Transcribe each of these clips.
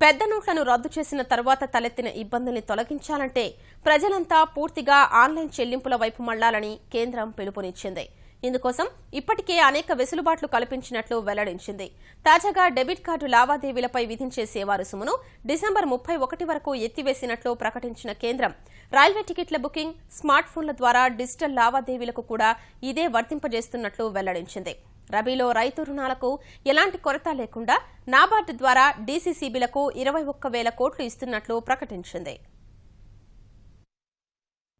పెద్ద నోట్లను రద్దు చేసిన తర్వాత తలెత్తిన ఇబ్బందుల్ని తొలగించాలంటే ప్రజలంతా పూర్తిగా ఆన్లైన్ చెల్లింపుల వైపు మళ్లాలని కేంద్రం పిలుపునిచ్చింది. ఇందుకోసం ఇప్పటికే అనేక వెసులుబాట్లు కల్పించినట్లు వెల్లడించింది. తాజాగా డెబిట్ కార్డు లావాదేవీలపై విధించే సేవా రుసుమును డిసెంబర్ 31 వరకు ఎత్తివేసినట్లు ప్రకటించిన కేంద్రం రైల్వే టికెట్ల బుకింగ్, స్మార్ట్ ఫోన్ల ద్వారా డిజిటల్ లావాదేవీలకు కూడా ఇదే వర్తింపజేస్తున్నట్లు వెల్లడించింది. రబీలో రైతు రుణాలకు ఎలాంటి కొరత లేకుండా నాబార్డు ద్వారా డీసీసీబీలకు 21,000 కోట్లు ఇస్తున్నట్లు ప్రకటించింది.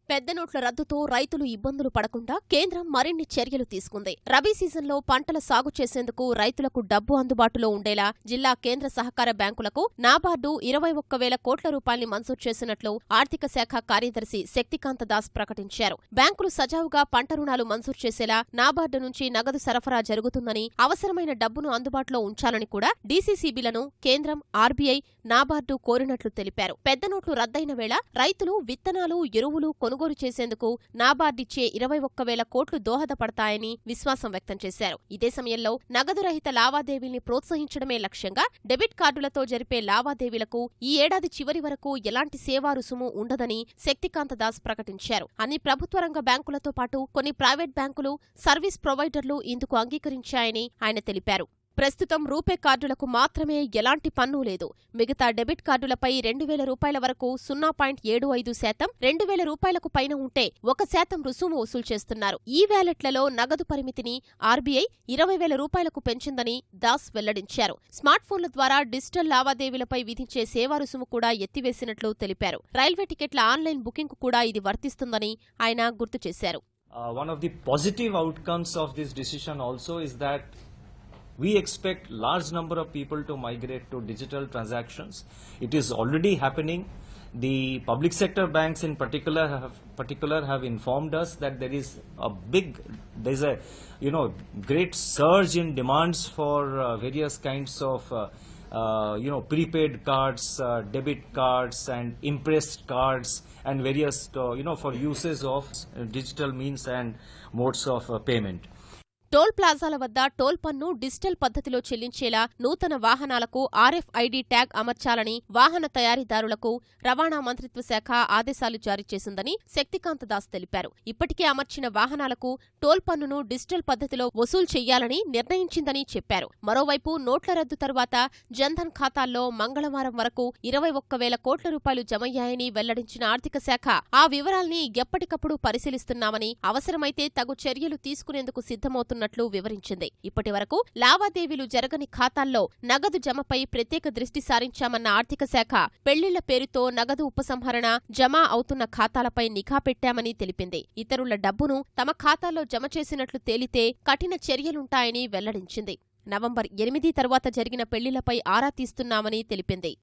పెద్ద నోట్ల రద్దుతో రైతులు ఇబ్బందులు పడకుండా కేంద్రం మరిన్ని చర్యలు తీసుకుంది. రబీ సీజన్లో పంటల సాగు చేసేందుకు రైతులకు డబ్బు అందుబాటులో ఉండేలా జిల్లా కేంద్ర సహకార బ్యాంకులకు నాబార్డు 21,000 కోట్ల రూపాయల్ని మంజూరు చేసినట్లు ఆర్థిక శాఖ కార్యదర్శి శక్తికాంత దాస్ ప్రకటించారు. బ్యాంకులు సజావుగా పంట రుణాలు మంజూరు చేసేలా నాబార్డు నుంచి నగదు సరఫరా జరుగుతుందని, అవసరమైన డబ్బును అందుబాటులో ఉంచాలని కూడా డీసీసీబీలను కేంద్రం, ఆర్బీఐ, నాబార్డు కోరినట్లు తెలిపారు. పెద్ద నోట్లు రద్దయిన వేళ రైతులు విత్తనాలు, ఎరువులు కొనుగోలు చేసేందుకు నాబార్డిచ్చే 21,000 కోట్లు దోహదపడతాయని విశ్వాసం వ్యక్తం చేశారు. ఇదే సమయంలో నగదు రహిత లావాదేవీల్ని ప్రోత్సహించడమే లక్ష్యంగా డెబిట్ కార్డులతో జరిపే లావాదేవీలకు ఈ ఏడాది చివరి వరకు ఎలాంటి సేవా రుసుము ఉండదని శక్తికాంత దాస్ ప్రకటించారు. అన్ని ప్రభుత్వ రంగ బ్యాంకులతో పాటు కొన్ని ప్రైవేట్ బ్యాంకులు, సర్వీస్ ప్రొవైడర్లు ఇందుకు అంగీకరించాయని ఆయన తెలిపారు. ప్రస్తుతం రూపే కార్డులకు మాత్రమే ఎలాంటి పన్ను లేదు. మిగతా డెబిట్ కార్డులపై 2,000 రూపాయల వరకు 0.75%, 2,000 రూపాయలకు పైన ఉంటే 1% రుసుము వసూలు చేస్తున్నారు. ఈ వ్యాలెట్లలో నగదు పరిమితిని ఆర్బీఐ 20,000 రూపాయలకు పెంచిందని దాస్ వెల్లడించారు. స్మార్ట్ ఫోన్ల ద్వారా డిజిటల్ లావాదేవీలపై విధించే సేవా రుసుము కూడా ఎత్తివేసినట్లు తెలిపారు. రైల్వే టికెట్ల ఆన్లైన్ బుకింగ్ కూడా ఇది వర్తిస్తుందని ఆయన గుర్తు చేశారు. One of the positive outcomes of this decision also is that we expect large number of people to migrate to digital transactions. It is already happening. The public sector banks in particular have informed us that there's a great surge in demands for various kinds of prepaid cards, debit cards and impressed cards and various for uses of digital means and modes of payment. Toll ప్లాజాల వద్ద toll పన్ను digital పద్ధతిలో చెల్లించేలా నూతన వాహనాలకు RFID tag అమర్చాలని వాహన తయారీదారులకు రవాణా మంత్రిత్వ శాఖ ఆదేశాలు జారీ చేసిందని శక్తికాంత దాస్ తెలిపారు. ఇప్పటికే అమర్చిన వాహనాలకు టోల్ పన్నును డిజిటల్ పద్ధతిలో వసూలు చేయాలని నిర్ణయించిందని చెప్పారు. మరోవైపు నోట్ల రద్దు తరువాత జన్ధన్ ఖాతాల్లో మంగళవారం వరకు 21,000 కోట్ల రూపాయలు జమయ్యాయని వెల్లడించిన ఆర్థిక శాఖ ఆ వివరాల్ని ఎప్పటికప్పుడు పరిశీలిస్తున్నామని, అవసరమైతే తగు చర్యలు తీసుకునేందుకు సిద్ధమవుతున్న వివరించింది. ఇప్పటి వరకు లావాదేవీలు జరగని ఖాతాల్లో నగదు జమపై ప్రత్యేక దృష్టి సారించామన్న ఆర్థిక శాఖ పెళ్లిళ్ల పేరుతో నగదు ఉపసంహరణ జమ అవుతున్న ఖాతాలపై నిఘా పెట్టామని తెలిపింది. ఇతరుల డబ్బును తమ ఖాతాల్లో జమ చేసినట్లు తేలితే కఠిన చర్యలుంటాయని వెల్లడించింది. నవంబర్ 8 తర్వాత జరిగిన పెళ్లిళ్లపై ఆరా తీస్తున్నామని తెలిపింది.